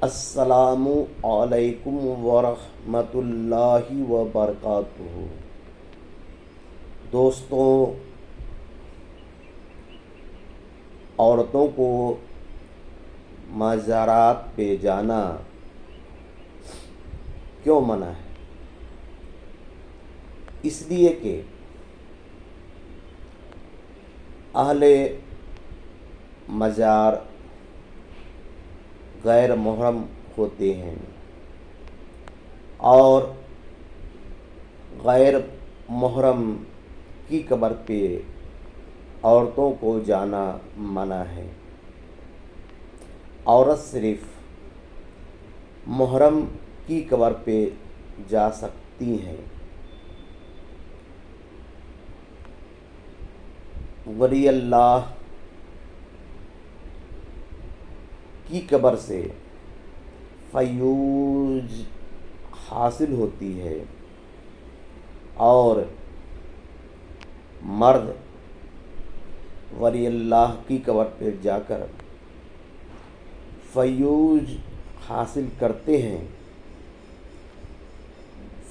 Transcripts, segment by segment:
السلام علیکم ورحمۃ اللہ وبرکاتہ۔ دوستوں، عورتوں کو مزارات پہ جانا کیوں منع ہے؟ اس لیے کہ اہل مزار غیر محرم ہوتے ہیں اور غیر محرم کی قبر پہ عورتوں کو جانا منع ہے۔ عورت صرف محرم کی قبر پہ جا سکتی ہیں۔ ولی اللہ کی قبر سے فیوض حاصل ہوتی ہے اور مرد ولی اللہ کی قبر پہ جا کر فیوض حاصل کرتے ہیں۔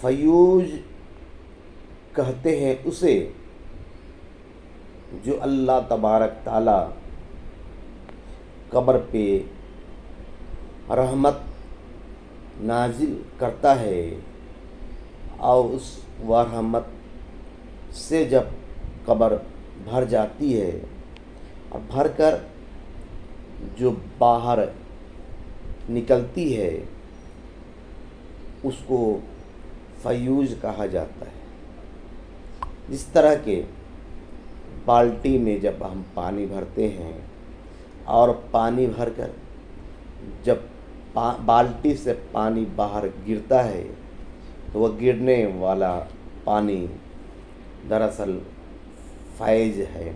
فیوض کہتے ہیں اسے جو اللہ تبارک تعالی قبر پہ رحمت نازل کرتا ہے اور اس رحمت سے جب قبر بھر جاتی ہے اور بھر کر جو باہر نکلتی ہے اس کو فیوض کہا جاتا ہے۔ جس طرح کہ بالٹی میں جب ہم پانی بھرتے ہیں اور پانی بھر کر جب بالٹی سے پانی باہر گرتا ہے تو وہ گرنے والا پانی دراصل فیض ہے۔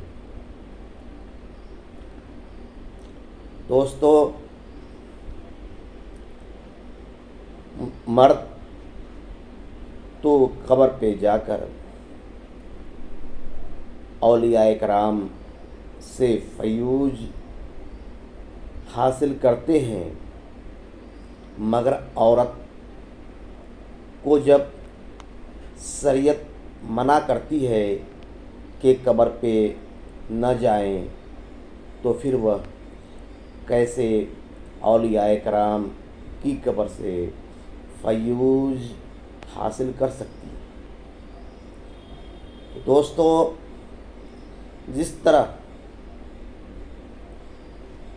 دوستو، مرد تو قبر پہ جا کر اولیاء کرام سے فیوض حاصل کرتے ہیں، مگر عورت کو جب شریعت منع کرتی ہے کہ قبر پہ نہ جائیں تو پھر وہ کیسے اولیاء کرام کی قبر سے فیوض حاصل کر سکتی ہے؟ دوستو، جس طرح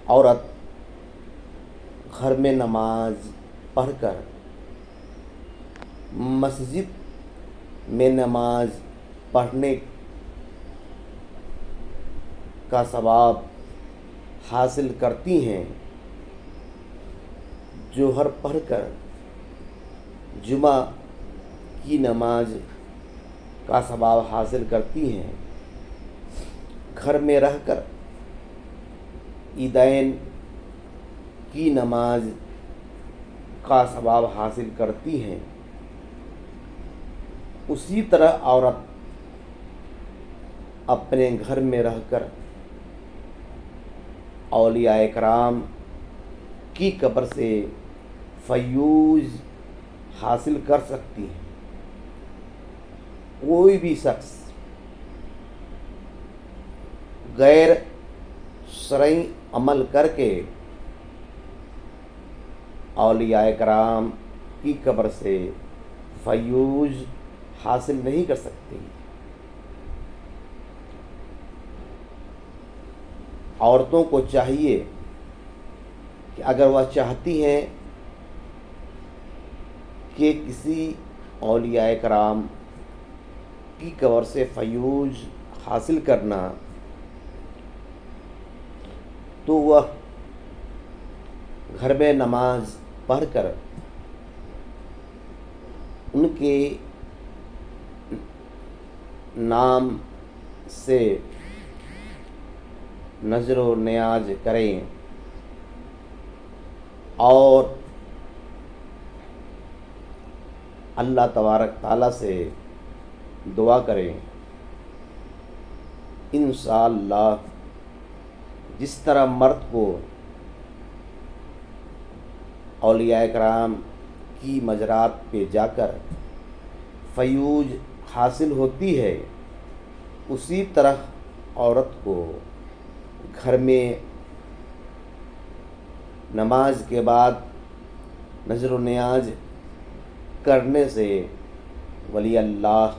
عورت گھر میں نماز پڑھ کر مسجد میں نماز پڑھنے کا ثواب حاصل کرتی ہیں، جوہر پڑھ کر جمعہ کی نماز کا ثواب حاصل کرتی ہیں، گھر میں رہ کر عیدین کی نماز کا ثواب حاصل کرتی ہیں، اسی طرح عورت اپنے گھر میں رہ کر اولیاء کرام کی قبر سے فیوض حاصل کر سکتی ہے۔ کوئی بھی شخص غیر شرعی عمل کر کے اولیاء کرام کی قبر سے فیوض حاصل نہیں کر سکتی۔ عورتوں کو چاہیے کہ اگر وہ چاہتی ہیں کہ کسی اولیاء کرام کی قبر سے فیوض حاصل کرنا، تو وہ گھر میں نماز پڑھ کر ان کے نام سے نظر و نیاز کریں اور اللہ تبارک تعالیٰ سے دعا کریں۔ انشاءاللہ جس طرح مرد کو اولیاء کرام کی مزارات پہ جا کر فیوض حاصل ہوتی ہے، اسی طرح عورت کو گھر میں نماز کے بعد نظر و نیاز کرنے سے ولی اللہ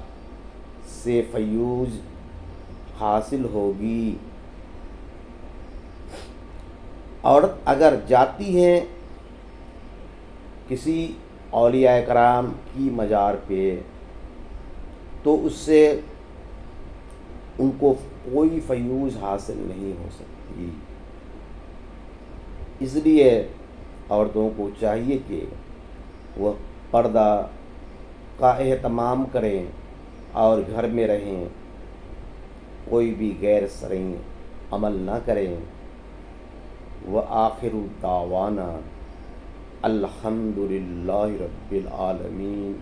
سے فیوض حاصل ہوگی۔ عورت اگر جاتی ہے کسی اولیاء کرام کی مزار پہ تو اس سے ان کو کوئی فیوض حاصل نہیں ہو سکتی۔ اس لیے عورتوں کو چاہیے کہ وہ پردہ کا اہتمام کریں اور گھر میں رہیں، کوئی بھی غیر شرعی عمل نہ کریں۔ وآخر دعوانا الحمد للہ رب العالمین۔